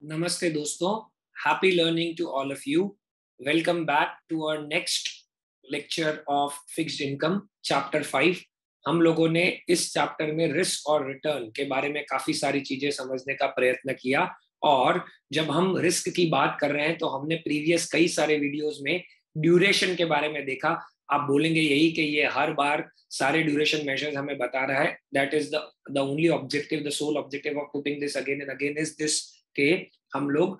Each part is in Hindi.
नमस्ते दोस्तों, happy learning to all of you. Welcome back to our next lecture of fixed income chapter 5। हम लोगों ने इस चैप्टर में रिस्क और रिटर्न के बारे में काफी सारी चीजें समझने का प्रयत्न किया। और जब हम रिस्क की बात कर रहे हैं तो हमने प्रीवियस कई सारे वीडियोस में ड्यूरेशन के बारे में देखा। आप बोलेंगे यही कि ये हर बार सारे ड्यूरेशन मेजर्स हमें बता रहा है। That is the only objective, the sole objective of putting this again and again is this के हम लोग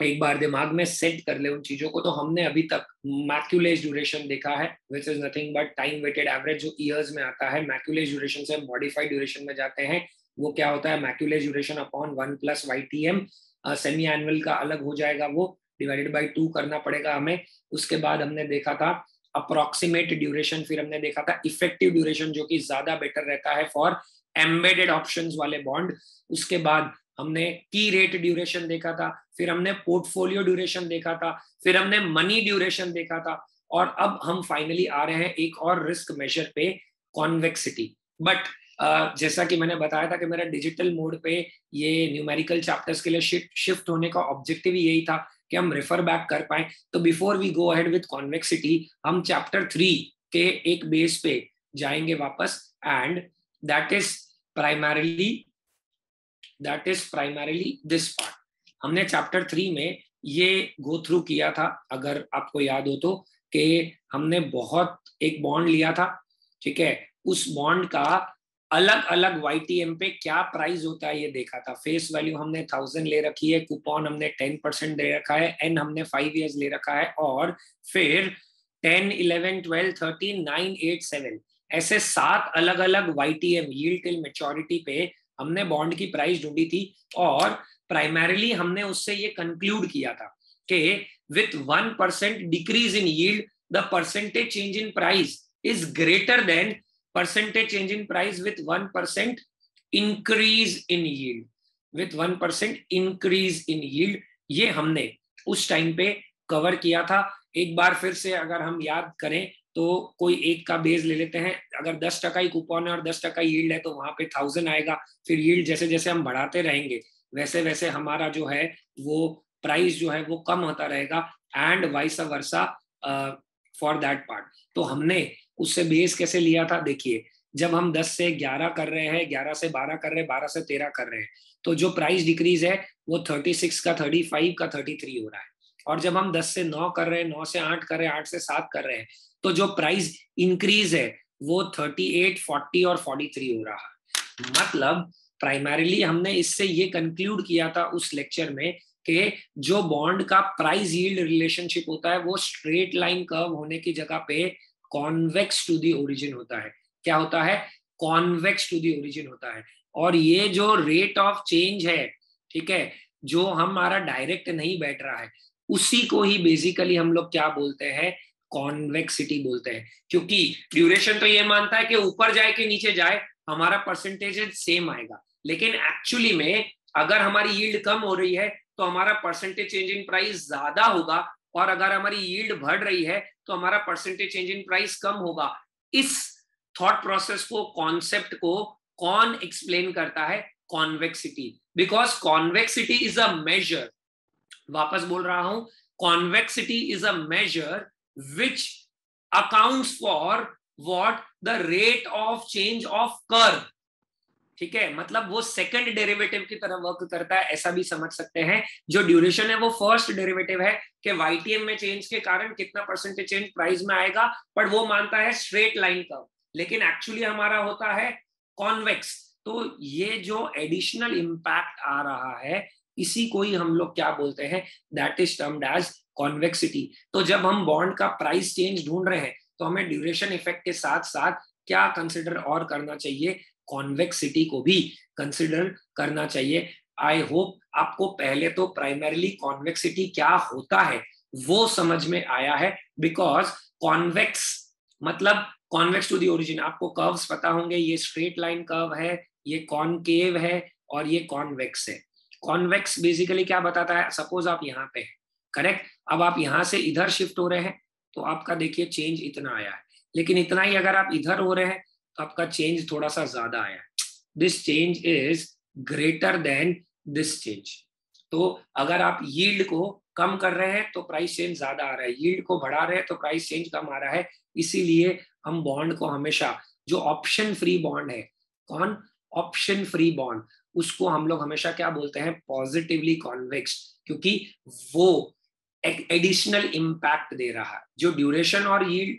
एक बार दिमाग में सेट कर ले उन चीजों को। तो हमने अभी तक मैक्यूलेज ड्यूरेशन देखा है, which is nothing but time weighted average, जो ईयर्स में आता है। मैक्यूलेज ड्यूरेशन से मॉडिफाइड ड्यूरेशन में जाते हैं। वो क्या होता है? Macaulay's duration upon 1 + YTM। Semi annual का अलग हो जाएगा, वो डिवाइडेड बाई 2 करना पड़ेगा हमें। उसके बाद हमने देखा था अप्रोक्सीमेट ड्यूरेशन, फिर हमने देखा था इफेक्टिव ड्यूरेशन, जो कि ज्यादा बेटर रहता है फॉर एम्बेडेड ऑप्शंस वाले बॉन्ड। उसके बाद हमने की रेट ड्यूरेशन देखा था, फिर हमने पोर्टफोलियो ड्यूरेशन देखा था, फिर हमने मनी ड्यूरेशन देखा था, और अब हम फाइनली आ रहे हैं एक और रिस्क मेजर पे, कॉन्वेक्सिटी। बट जैसा कि मैंने बताया था कि मेरा डिजिटल मोड पे ये न्यूमेरिकल चैप्टर्स के लिए शिफ्ट होने का ऑब्जेक्टिव यही था कि हम रेफर बैक कर पाए। तो before we go ahead with convexity, हम चैप्टर 3 के एक बेस पे जाएंगे वापस, and that is primarily this part. हमने चैप्टर 3 में ये गो थ्रू किया था, अगर आपको याद हो तो, कि हमने बहुत एक बॉन्ड लिया था, ठीक है। उस बॉन्ड का अलग अलग YTM पे क्या प्राइस होता है ये देखा था। फेस वैल्यू हमने 1000 ले रखी है, कूपन हमने 10% दे रखा है, एन हमने 5 इयर्स ले रखा है, और फिर 10, 11, 12, 13, 9, 8, 7 ऐसे 7 अलग अलग YTM, यील्ड टिल मैच्योरिटी पे हमने बॉन्ड की प्राइस ढूंढी थी। और प्राइमरीली हमने उससे ये कंक्लूड किया था कि with 1% decrease in yield, the percentage change in price is greater than percentage change in price with 1% increase in yield. With 1% increase in yield, ये हमने उस टाइम पे कवर किया था। एक बार फिर से अगर हम याद करें तो कोई एक का बेस ले लेते हैं। अगर 10% ही कूपन है और 10% यील्ड है तो वहां पे 1000 आएगा। फिर यील्ड जैसे जैसे हम बढ़ाते रहेंगे वैसे वैसे हमारा जो है वो प्राइस जो है वो कम होता रहेगा, and vice versa for that part. तो हमने उससे बेस कैसे लिया था? देखिए, जब हम 10 से 11 कर रहे हैं, 11 से 12 कर रहे हैं, 12 से 13 कर रहे हैं, तो जो प्राइस डिक्रीज है वो 36 का, 35 का, 33 हो रहा है। और जब हम 10 से 9 कर रहे हैं, 9 से 8 कर रहे हैं, 8 से 7 कर रहे हैं, तो जो प्राइस इंक्रीज है वो 38, 40 और 43 हो रहा है। मतलब प्राइमरीली हमने इससे ये कंक्लूड किया था उस लेक्चर में कि जो बॉन्ड का प्राइस यील्ड रिलेशनशिप होता है वो स्ट्रेट लाइन कर्व होने की जगह पे कॉन्वेक्स टू द ओरिजिन होता है। क्या होता है? कॉन्वेक्स टू द ओरिजिन होता है। और ये जो रेट ऑफ चेंज है, ठीक है, जो हमारा डायरेक्ट नहीं बैठ रहा है, उसी को ही बेसिकली हम लोग क्या बोलते हैं? कॉन्वेक्सिटी बोलते हैं। क्योंकि ड्यूरेशन तो ये मानता है कि ऊपर जाए कि नीचे जाए हमारा परसेंटेज सेम आएगा, लेकिन एक्चुअली में अगर हमारी यील्ड कम हो रही है तो हमारा परसेंटेज चेंज इन प्राइस ज्यादा होगा, और अगर हमारी यील्ड बढ़ रही है तो हमारा परसेंटेज चेंज इन प्राइस कम होगा। इस थॉट प्रोसेस को, कॉन्सेप्ट को कौन एक्सप्लेन करता है? Convexity. Because convexity is a major, वापस बोल रहा हूं, convexity is a major which accounts for what? The rate of change of curve. ठीक है, मतलब वो सेकंड डेरिवेटिव की तरह वर्क करता है, ऐसा भी समझ सकते हैं। जो ड्यूरेशन है वो फर्स्ट डेरिवेटिव है कि YTM में चेंज के कारण कितना परसेंटेज चेंज प्राइस में आएगा, पर वो मानता है स्ट्रेट लाइन कर्व, लेकिन एक्चुअली हमारा होता है कॉन्वेक्स। तो ये जो एडिशनल इंपैक्ट आ रहा है, इसी को ही हम लोग क्या बोलते हैं? That is termed as convexity. तो जब हम बॉन्ड का प्राइस चेंज ढूंढ रहे हैं तो हमें ड्यूरेशन इफेक्ट के साथ साथ क्या कंसिडर और करना चाहिए? कॉन्वेक्सिटी को भी कंसिडर करना चाहिए। आई होप आपको पहले तो प्राइमरीली कॉन्वेक्सिटी क्या होता है वो समझ में आया है। बिकॉज कॉन्वेक्स मतलब कॉन्वेक्स टू द ओरिजिन, आपको कर्व्स पता होंगे, ये स्ट्रेट लाइन कर्व है, ये कॉनकेव है, और ये कॉन्वेक्स है। कॉन्वेक्स बेसिकली क्या बताता है? सपोज आप यहाँ पे हैं, करेक्ट, अब आप यहाँ से इधर शिफ्ट हो रहे हैं तो आपका देखिए चेंज इतना आया है, लेकिन इतना ही अगर आप इधर हो रहे हैं तो आपका चेंज थोड़ा सा ज्यादा आया है। This change is greater than this change. तो अगर आप यील्ड को कम कर रहे हैं तो प्राइस चेंज ज्यादा आ रहा है, यील्ड को बढ़ा रहे हैं तो प्राइस चेंज कम आ रहा है। इसीलिए हम बॉन्ड को हमेशा, जो ऑप्शन फ्री बॉन्ड है, कौन, ऑप्शन फ्री बॉन्ड, उसको हम लोग हमेशा क्या बोलते हैं, पॉजिटिवली कॉन्वेक्स, क्योंकि वो एक एडिशनल इंपैक्ट दे रहा है। जो ड्यूरेशन और यील्ड,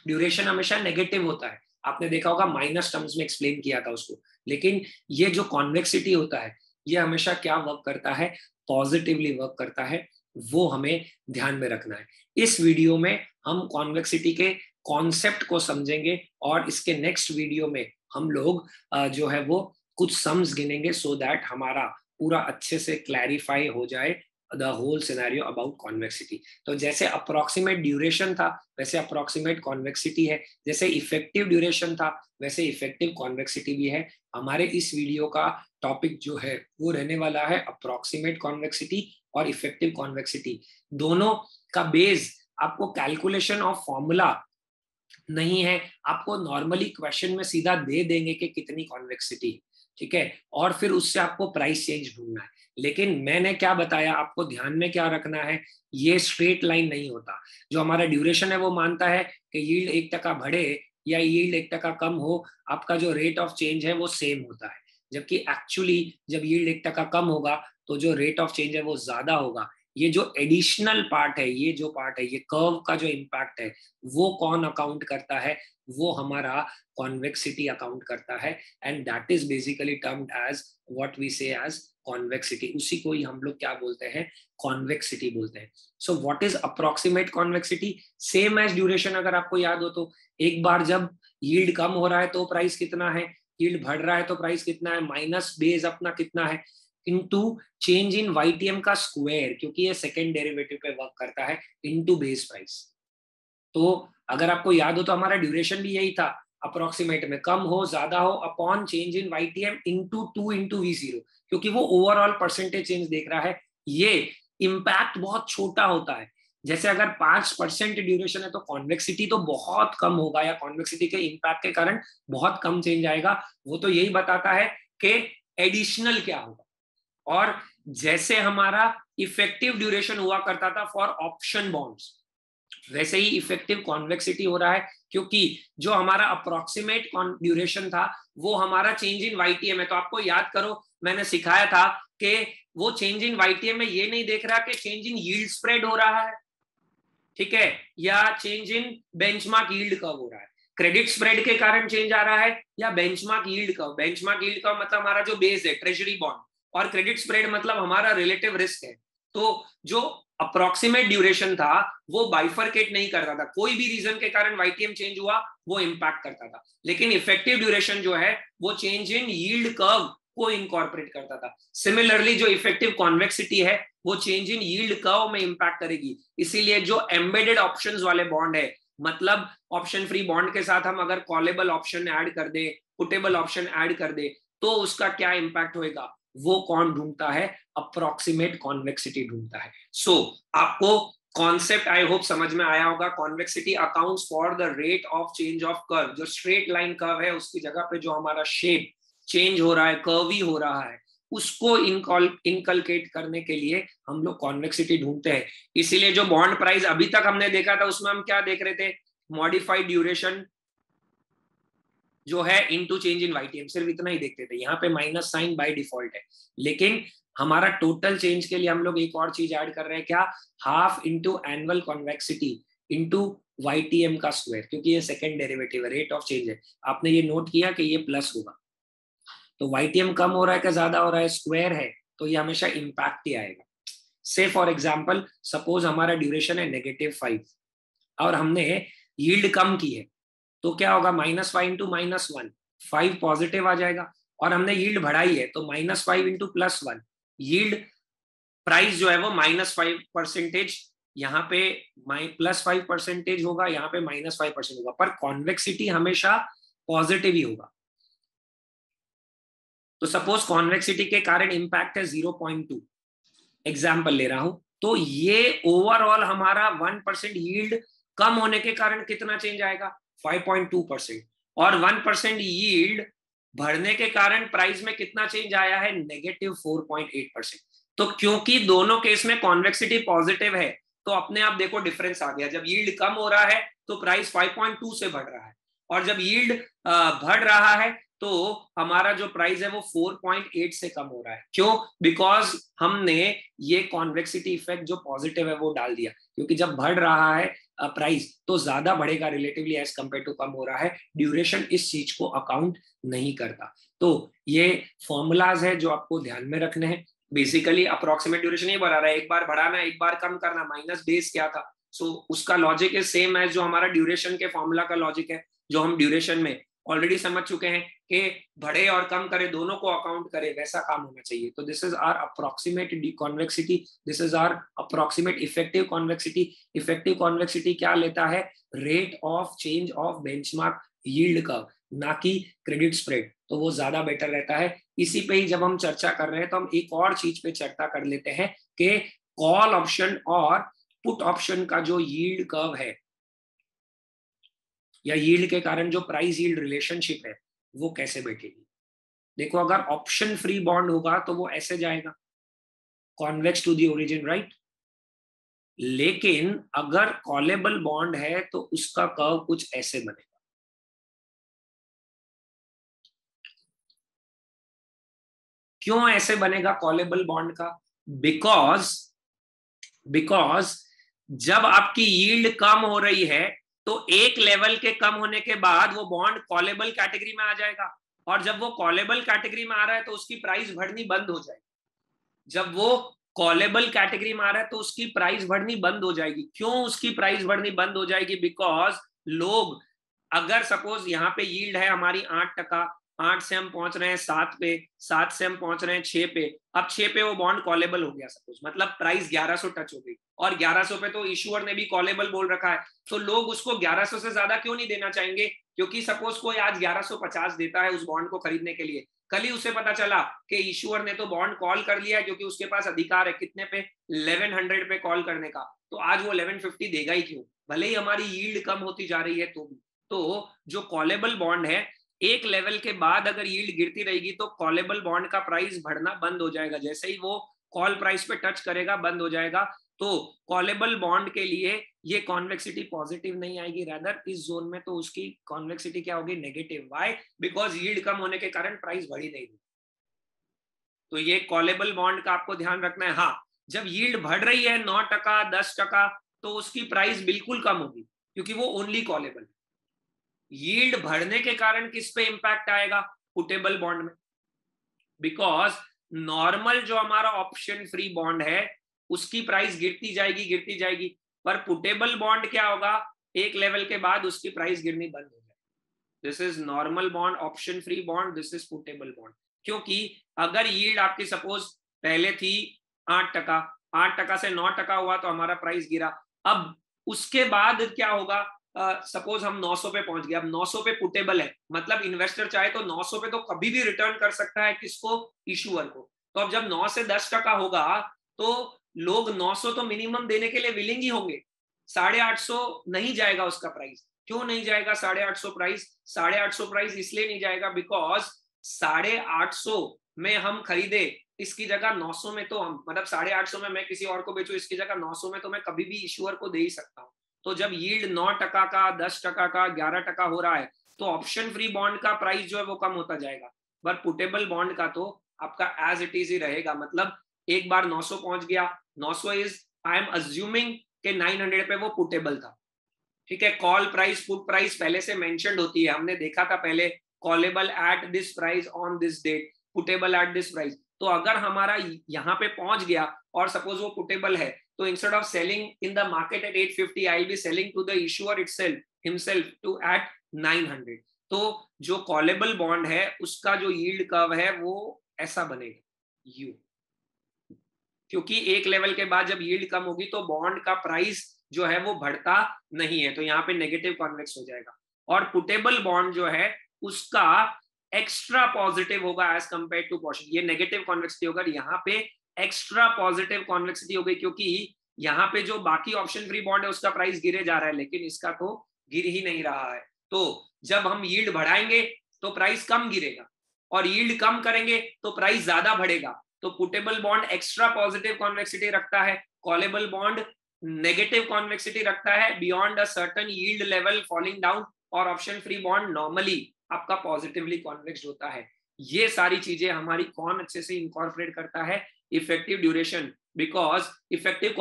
ड्यूरेशन हमेशा नेगेटिव होता है, आपने देखा होगा, माइनस टर्म्स में एक्सप्लेन किया था उसको, लेकिन ये जो कॉन्वेक्सिटी होता है ये हमेशा क्या वर्क करता है, पॉजिटिवली वर्क करता है। वो हमें ध्यान में रखना है। इस वीडियो में हम कॉन्वेक्सिटी के कॉन्सेप्ट को समझेंगे और इसके नेक्स्ट वीडियो में हम लोग जो है वो कुछ सम्स गिनेंगे, सो दैट हमारा पूरा अच्छे से क्लैरिफाई हो जाए the whole scenario about convexity. तो जैसे अप्रोक्सीमेट ड्यूरेशन था वैसे अप्रोक्सीमेट कॉन्वेक्सिटी है, जैसे इफेक्टिव ड्यूरेशन था वैसे इफेक्टिव कॉन्वेक्सिटी भी है। हमारे इस वीडियो का टॉपिक जो है वो रहने वाला है अप्रोक्सीमेट कॉन्वेक्सिटी और इफेक्टिव कॉन्वेक्सिटी। दोनों का बेस आपको कैलकुलेशन ऑफ फॉर्मूला नहीं है, आपको नॉर्मली क्वेश्चन में सीधा दे देंगे कि कितनी कॉन्वेक्सिटी, ठीक है, और फिर उससे आपको प्राइस चेंज ढूंढना है। लेकिन मैंने क्या बताया, आपको ध्यान में क्या रखना है, ये स्ट्रेट लाइन नहीं होता। जो हमारा ड्यूरेशन है वो मानता है कि यील्ड 1% बढ़े या यील्ड 1% कम हो, आपका जो रेट ऑफ चेंज है वो सेम होता है। जबकि एक्चुअली जब यील्ड 1% कम होगा तो जो रेट ऑफ चेंज है वो ज्यादा होगा। ये जो एडिशनल पार्ट है, ये जो पार्ट है, ये कर्व का जो इम्पैक्ट है, वो कौन अकाउंट करता है, वो हमारा कॉन्वेक्सिटी अकाउंट करता है। And that is basically termed as what we say as convexity. उसी को ही हम लोग क्या बोलते हैं, कॉन्वेक्सिटी बोलते हैं। So what is approximate convexity, same as duration. अगर आपको याद हो तो एक बार जब यील्ड कम हो रहा है तो प्राइस कितना है, यील्ड बढ़ रहा है तो प्राइस कितना है, माइनस बेस अपना कितना है, इनटू चेंज इन YTM का स्क्वायर, क्योंकि ये सेकेंड डेरिवेटिव पे वर्क करता है, इनटू बेस प्राइस। तो अगर आपको याद हो तो हमारा ड्यूरेशन भी यही था, अप्रोक्सीमेट में कम हो ज्यादा हो upon change in YTM into 2 into V0, क्योंकि वो ओवरऑल परसेंटेज चेंज देख रहा है। ये इम्पैक्ट बहुत छोटा होता है। जैसे अगर 5% ड्यूरेशन है तो कॉन्वेक्सिटी तो बहुत कम होगा, या कॉन्वेक्सिटी के इम्पैक्ट के कारण बहुत कम चेंज आएगा। वो तो यही बताता है कि एडिशनल क्या होगा। और जैसे हमारा इफेक्टिव ड्यूरेशन हुआ करता था फॉर ऑप्शन बॉन्ड्स, वैसे ही इफेक्टिव कॉन्वेक्सिटी हो रहा है, क्योंकि जो हमारा अप्रोक्सीमेट ड्यूरेशन था वो हमारा चेंज इन YTM है। तो आपको याद करो, मैंने सिखाया था कि वो चेंज इन YTM में ये नहीं देख रहा कि चेंज इन यील्ड स्प्रेड हो रहा है, ठीक है, या change in benchmark yield curve हो रहा है। क्रेडिट स्प्रेड के कारण चेंज आ रहा है या benchmark yield curve. Benchmark yield curve मतलब हमारा जो बेस है ट्रेजरी बॉन्ड, और क्रेडिट स्प्रेड मतलब हमारा रिलेटिव रिस्क है। तो जो अप्रोक्सीमेट ड्यूरेशन था वो बाइफरकेट नहीं करता था, कोई भी रीजन के कारण YTM चेंज हुआ वो इंपैक्ट करता था। लेकिन इफेक्टिव ड्यूरेशन जो है वो चेंज इन यील्ड कर्व को इनकॉर्पोरेट करता था। सिमिलरली जो इफेक्टिव कॉन्वेक्सिटी है वो चेंज इन यील्ड कर्व में इंपैक्ट करेगी। इसीलिए जो एम्बेडेड ऑप्शंस वाले बॉन्ड है, मतलब ऑप्शन फ्री बॉन्ड के साथ हम अगर कॉलेबल ऑप्शन ऐड कर दे, पुटेबल ऑप्शन ऐड कर दे, तो उसका क्या इंपैक्ट होएगा, वो कौन ढूंढता है, अप्रोक्सीमेट कॉन्वेक्सिटी ढूंढता है। सो आपको कॉन्सेप्ट आई होप समझ में आया होगा। Convexity accounts for the rate of change of curve. जो स्ट्रेट लाइन कर्व है उसकी जगह पे जो हमारा शेप चेंज हो रहा है, कर्वी हो रहा है, उसको इनकलकेट करने के लिए हम लोग कॉन्वेक्सिटी ढूंढते हैं। इसीलिए जो बॉन्ड प्राइस अभी तक हमने देखा था उसमें हम क्या देख रहे थे, मॉडिफाइड ड्यूरेशन जो है इनटू चेंज इन YTM, सिर्फ इतना ही देखते थे। यहाँ पे माइनस साइन बाय डिफॉल्ट है, लेकिन हमारा टोटल चेंज के लिए हम लोग एक और चीज ऐड कर रहे हैं, क्या, half into annual convexity into YTM का स्क्वायर, क्योंकि ये सेकेंड डेरिवेटिव है, रेट ऑफ चेंज है। आपने ये नोट किया कि ये प्लस होगा, तो YTM कम हो रहा है कि ज्यादा हो रहा है, स्क्वायर है, तो ये हमेशा इंपैक्ट ही आएगा। से फॉर एग्जाम्पल सपोज हमारा ड्यूरेशन है -5 और हमने यील्ड कम की है, तो क्या होगा, -5 इंटू -1, 5 पॉजिटिव आ जाएगा। और हमने यील्ड बढ़ाई है तो -5 इंटू +1, यील्ड प्राइस जो है वो -5%, यहाँ पे +5% होगा, यहाँ पे -5% होगा, पर कॉन्वेक्सिटी हमेशा पॉजिटिव ही होगा। तो सपोज कॉन्वेक्सिटी के कारण इंपैक्ट है 0.2, एग्जाम्पल ले रहा हूं, तो ये ओवरऑल हमारा 1% यील्ड कम होने के कारण कितना चेंज आएगा, 5.2%, और 1% यील्ड बढ़ने के कारण प्राइस में कितना चेंज आया है, नेगेटिव 4.8%। तो क्योंकि दोनों केस में कॉन्वेक्सिटी पॉजिटिव है तो अपने आप देखो डिफरेंस आ गया। जब यील्ड कम हो रहा है तो प्राइस 5.2 से बढ़ रहा है, और जब यील्ड बढ़ रहा है तो हमारा जो प्राइस है वो 4.8 से कम हो रहा है। क्यों? बिकॉज हमने ये कॉन्वेक्सिटी इफेक्ट जो पॉजिटिव है वो डाल दिया, क्योंकि जब बढ़ रहा है प्राइस तो ज्यादा बढ़ेगा रिलेटिवली एज कंपेयर टू कम हो रहा है। ड्यूरेशन इस चीज को अकाउंट नहीं करता। तो ये फॉर्मूलाज है जो आपको ध्यान में रखने हैं। बेसिकली अप्रोक्सीमेट ड्यूरेशन ही बढ़ा रहा है, एक बार बढ़ाना एक बार कम करना, माइनस बेस क्या था, सो उसका लॉजिक इज सेम एज जो हमारा ड्यूरेशन के फॉर्मूला का लॉजिक है, जो हम ड्यूरेशन में ऑलरेडी समझ चुके हैं कि बढ़े और कम करे दोनों को अकाउंट करे, वैसा काम होना चाहिए। तो this is our approximate convexity, this is our approximate effective convexity. Effective convexity क्या लेता है, rate of change of benchmark yield curve, ना कि क्रेडिट स्प्रेड, तो वो ज्यादा बेटर रहता है। इसी पे ही जब हम चर्चा कर रहे हैं तो हम एक और चीज पे चर्चा कर लेते हैं कि कॉल ऑप्शन और पुट ऑप्शन का जो यील्ड कर्व है या यील्ड के कारण जो प्राइस यील्ड रिलेशनशिप है वो कैसे बैठेगी। देखो, अगर ऑप्शन फ्री बॉन्ड होगा तो वो ऐसे जाएगा, convex to the origin, right. लेकिन अगर कॉलेबल बॉन्ड है तो उसका कर्व कुछ ऐसे बनेगा। क्यों ऐसे बनेगा कॉलेबल बॉन्ड का? बिकॉज जब आपकी यील्ड कम हो रही है तो एक लेवल के कम होने के बाद वो बॉन्ड कॉलेबल कैटेगरी में आ जाएगा, और जब वो कॉलेबल कैटेगरी में आ रहा है तो उसकी प्राइस बढ़नी बंद हो जाएगी। जब वो कॉलेबल कैटेगरी में आ रहा है तो उसकी प्राइस बढ़नी बंद हो जाएगी। क्यों उसकी प्राइस बढ़नी बंद हो जाएगी? बिकॉज लोग, अगर सपोज यहाँ पे यील्ड है हमारी 8%, 8 से हम पहुंच रहे हैं 7 पे, 7 से हम पहुंच रहे हैं 6 पे, अब 6 पे वो बॉन्ड कॉलेबल हो गया सपोज, मतलब प्राइस 1100 टच हो गई, और 1100 पे तो इशूअर ने भी कॉलेबल बोल रखा है, तो लोग उसको 1100 से ज्यादा क्यों नहीं देना चाहेंगे? क्योंकि सपोज कोई आज 1150 देता है उस बॉन्ड को खरीदने के लिए, कल ही उसे पता चला कि इशूअर ने तो बॉन्ड कॉल कर लिया क्योंकि उसके पास अधिकार है कितने पे, 1100 पे कॉल करने का, तो आज वो 1150 देगा ही क्यों, भले ही हमारी यील्ड कम होती जा रही है तो भी। तो जो कॉलेबल बॉन्ड है, एक लेवल के बाद अगर यील्ड गिरती रहेगी तो कॉलेबल बॉन्ड का प्राइस बढ़ना बंद हो जाएगा, जैसे ही वो कॉल प्राइस पे टच करेगा बंद हो जाएगा। तो कॉलेबल बॉन्ड के लिए ये कॉन्वेक्सिटी पॉजिटिव नहीं आएगी, रादर इस जोन में तो उसकी कॉन्वेक्सिटी क्या होगी, नेगेटिव। व्हाई? बिकॉज यील्ड कम होने के कारण प्राइस बढ़ी नहीं। तो ये कॉलेबल बॉन्ड का आपको ध्यान रखना है। हाँ, जब यील्ड बढ़ रही है 9%, 10%, तो उसकी प्राइस बिल्कुल कम होगी क्योंकि वो ओनली कॉलेबल। यील्ड बढ़ने के कारण किस पे इंपैक्ट आएगा, पुटेबल बॉन्ड में, बिकॉज नॉर्मल जो हमारा ऑप्शन फ्री बॉन्ड है उसकी प्राइस गिरती जाएगी, पर पुटेबल बॉन्ड क्या होगा, एक लेवल के बाद उसकी प्राइस गिरनी बंद हो जाएगी। This is normal bond, option free bond, this is puttable bond. क्योंकि अगर यील्ड आपकी सपोज पहले थी 8%, 8% से 9% हुआ तो हमारा प्राइस गिरा, अब उसके बाद क्या होगा, सपोज हम 900 पे पहुंच गए, अब 900 पे पुटेबल है, मतलब इन्वेस्टर चाहे तो 900 पे तो कभी भी रिटर्न कर सकता है, किसको, इशूअर को। तो अब जब 9 से 10% होगा तो लोग 900 तो मिनिमम देने के लिए विलिंग ही होंगे, 850 नहीं जाएगा उसका प्राइस। क्यों नहीं जाएगा 850 प्राइस? 850 प्राइस इसलिए नहीं जाएगा बिकॉज 850 में हम खरीदे, इसकी जगह 900 में तो हम, मतलब 850 में मैं किसी और को बेचू, इसकी जगह 900 में तो मैं कभी भी इशूअर को दे ही सकता हूँ। तो जब यील्ड 9% का, 10% का, 11% हो रहा है तो ऑप्शन फ्री बॉन्ड का प्राइस जो है वो कम होता जाएगा, पर पुटेबल बॉन्ड का तो आपका एज इट इज ही रहेगा। मतलब एक बार 900 पहुंच गया, 900 इज, आई एम अज्यूमिंग के 900 पे वो पुटेबल था, ठीक है। कॉल प्राइस, पुट प्राइस पहले से मेंशन्ड होती है, हमने देखा था पहले, callable at this price on this date, puttable at this price. तो अगर हमारा यहाँ पे पहुंच गया और सपोज वो पुटेबल है, तो instead of selling in the market at 850 I will be selling to the issuer itself himself to at 900। तो जो कॉलेबल बॉन्ड है उसका जो यील्ड कर्व है वो ऐसा बनेगा यू, क्योंकि एक लेवल के बाद जब यील्ड कम होगी तो बॉन्ड का प्राइस जो है वो बढ़ता नहीं है, तो यहाँ पे नेगेटिव कॉन्वेक्स हो जाएगा। और पुटेबल बॉन्ड जो है उसका एक्स्ट्रा पॉजिटिव होगा एज कंपेयर टू पोर्शन, ये नेगेटिव कॉन्वेक्सिटी होगा, यहाँ पे एक्स्ट्रा पॉजिटिव कॉन्वेक्सिटी हो गई, क्योंकि यहाँ पे जो बाकी ऑप्शन फ्री बॉन्ड है उसका प्राइस गिरे जा रहा है लेकिन इसका तो गिर ही नहीं रहा है। तो जब हम यील्ड बढ़ाएंगे तो प्राइस कम गिरेगा, और यील्ड कम करेंगे तो प्राइस ज्यादा बढ़ेगा। तो puttable bond extra positive convexity रखता है, कॉलेबल बॉन्ड नेगेटिव कॉन्वेक्सिटी रखता है beyond a certain yield level falling down, और ऑप्शन फ्री बॉन्ड नॉर्मली आपका पॉजिटिवली कॉन्वेक्स्ड होता है। ये सारी चीजें हमारी कौन अच्छे से इंकॉर्पोरेट करता है? Effective duration, because effective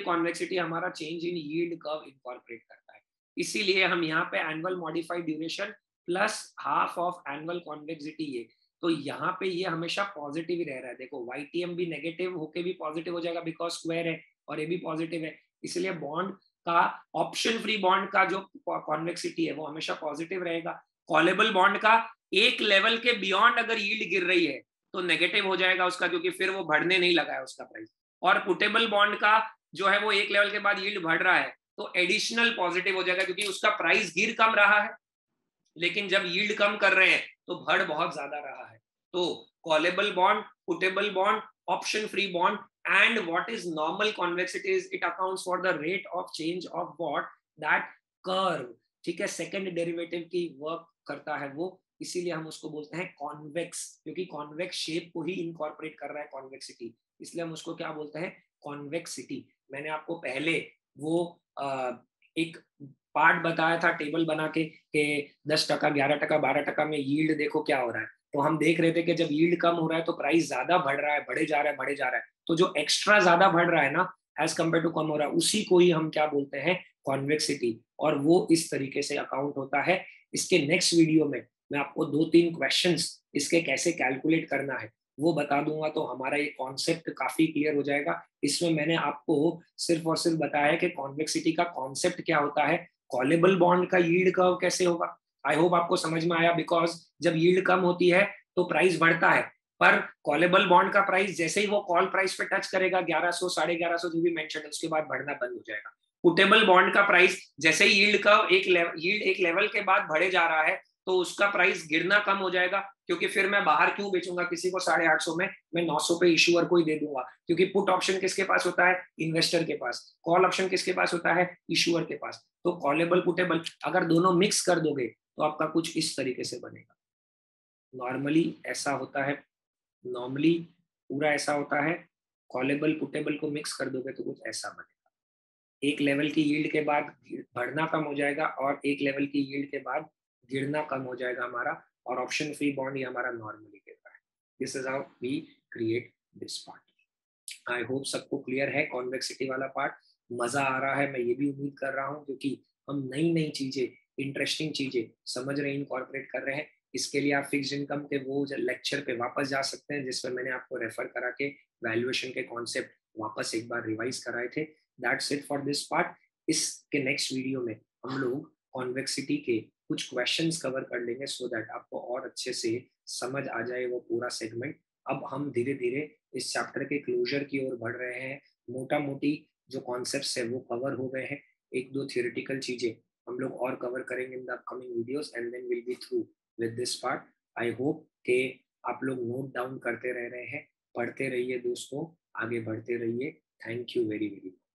convexity हमारा change in yield curve incorporate करता है। इसीलिए हम यहाँ पे annual modified duration plus half of annual convexity, ये तो यहाँ पे ये हमेशा पॉजिटिव ही रह रहा है। देखो YTM भी नेगेटिव होके भी पॉजिटिव हो जाएगा बिकॉज स्क्वायर है और ये भी पॉजिटिव है, इसलिए बॉन्ड का ऑप्शन फ्री बॉन्ड का जो कॉन्वेक्सिटी है वो हमेशा पॉजिटिव रहेगा। कॉलेबल बॉन्ड का एक लेवल के बियॉन्ड अगर यील्ड गिर रही है तो नेगेटिव हो जाएगा उसका, क्योंकि फिर वो बढ़ने नहीं लगा है उसका प्राइस। और पुटेबल बॉन्ड का जो है वो एक लेवल के बाद यील्ड बढ़ रहा है तो एडिशनल पॉजिटिव हो जाएगा, क्योंकि उसका प्राइस गिर कम रहा है, लेकिन जब यील्ड कम कर रहे हैं तो बढ़ बहुत ज्यादा रहा है। तो callable bond, puttable bond, option free bond, and what is normal convexity is it accounts for the rate of change of what that curve, ठीक है, सेकंड डेरिवेटिव की वर्क करता है वो, इसीलिए हम उसको बोलते हैं कॉन्वेक्स, क्योंकि कॉन्वेक्स शेप को ही इनकॉर्पोरेट कर रहा है कॉन्वेक्सिटी, इसलिए हम उसको क्या बोलते हैं? कॉन्वेक्सिटी। मैंने आपको पहले वो एक पार्ट बताया था टेबल बना के 10%, 11%, 12% में यील्ड देखो क्या हो रहा है। तो हम देख रहे थे कि जब यील्ड कम हो रहा है तो प्राइस ज्यादा बढ़ रहा है, बढ़े जा रहा है, बढ़े जा रहा है, तो जो एक्स्ट्रा ज्यादा बढ़ रहा है ना एज कम्पेयर टू कम हो रहा है, उसी को ही हम क्या बोलते हैं? कॉन्वेक्सिटी। और वो इस तरीके से अकाउंट होता है। इसके नेक्स्ट वीडियो में मैं आपको 2-3 क्वेश्चंस इसके कैसे कैलकुलेट करना है वो बता दूंगा, तो हमारा ये कॉन्सेप्ट काफी क्लियर हो जाएगा। इसमें मैंने आपको सिर्फ और सिर्फ बताया है कि कॉन्वेक्सिटी का कॉन्सेप्ट क्या होता है, कॉलेबल बॉन्ड का यील्ड कर्व कैसे होगा। आई होप आपको समझ में आया, बिकॉज जब यील्ड कम होती है तो प्राइस बढ़ता है, पर कॉलेबल बॉन्ड का प्राइस जैसे ही वो कॉल प्राइस पे टच करेगा 1100, 1150 जो भी मेंशन है, उसके बाद बढ़ना बंद हो जाएगा। पुटेबल बॉन्ड का प्राइस जैसे ही यील्ड कर्व एक लेवल के बाद बढ़े जा रहा है तो उसका प्राइस गिरना कम हो जाएगा, क्योंकि फिर मैं बाहर क्यों बेचूंगा किसी को 850 में, मैं 900 पे इशूअर को ही दे दूंगा, क्योंकि पुट ऑप्शन किसके पास होता है? इन्वेस्टर के पास। कॉल ऑप्शन किसके पास होता है? इशूअर के पास। तो कॉलेबल पुटेबल अगर दोनों मिक्स कर दोगे तो आपका कुछ इस तरीके से बनेगा। नॉर्मली ऐसा होता है, नॉर्मली पूरा ऐसा होता है, कॉलेबल पुटेबल को मिक्स कर दोगे तो कुछ ऐसा बनेगा। एक लेवल की यील्ड के बाद बढ़ना कम हो जाएगा और एक लेवल की यील्ड के बाद गिरना कम हो जाएगा हमारा, और ऑप्शन फ्री बॉन्ड ये हमारा नॉर्मली गिरता है। This is how we create this part. I hope सबको क्लियर है कॉन्वेक्सिटी वाला पार्ट। मजा आ रहा है, मैं ये भी उम्मीद कर रहा हूँ, क्योंकि हम नई नई चीजें, इंटरेस्टिंग चीजें समझ रहे हैं, इनकॉर्पोरेट कर रहे हैं। इसके लिए आप फिक्स्ड इनकम के वो लेक्चर पे वापस जा सकते हैं जिसमें मैंने आपको रेफर करा के वैल्यूएशन के कॉन्सेप्ट वापस एक बार रिवाइज कराए थे। That's it for this part. इसके नेक्स्ट वीडियो में हम लोग कॉन्वेक्सिटी के कुछ क्वेश्चंस कवर कर लेंगे, सो दैट आपको और अच्छे से समझ आ जाए वो पूरा सेगमेंट। अब हम धीरे धीरे इस चैप्टर के क्लोजर की ओर बढ़ रहे हैं। मोटा मोटी जो कॉन्सेप्ट्स है वो कवर हो गए हैं, एक दो थियोरेटिकल चीजें हम लोग और कवर करेंगे in the upcoming videos, and then will be through with this part. I hope कि आप लोग नोट डाउन करते रह रहे हैं, पढ़ते रहिए दोस्तों, आगे बढ़ते रहिए। Thank you very very much.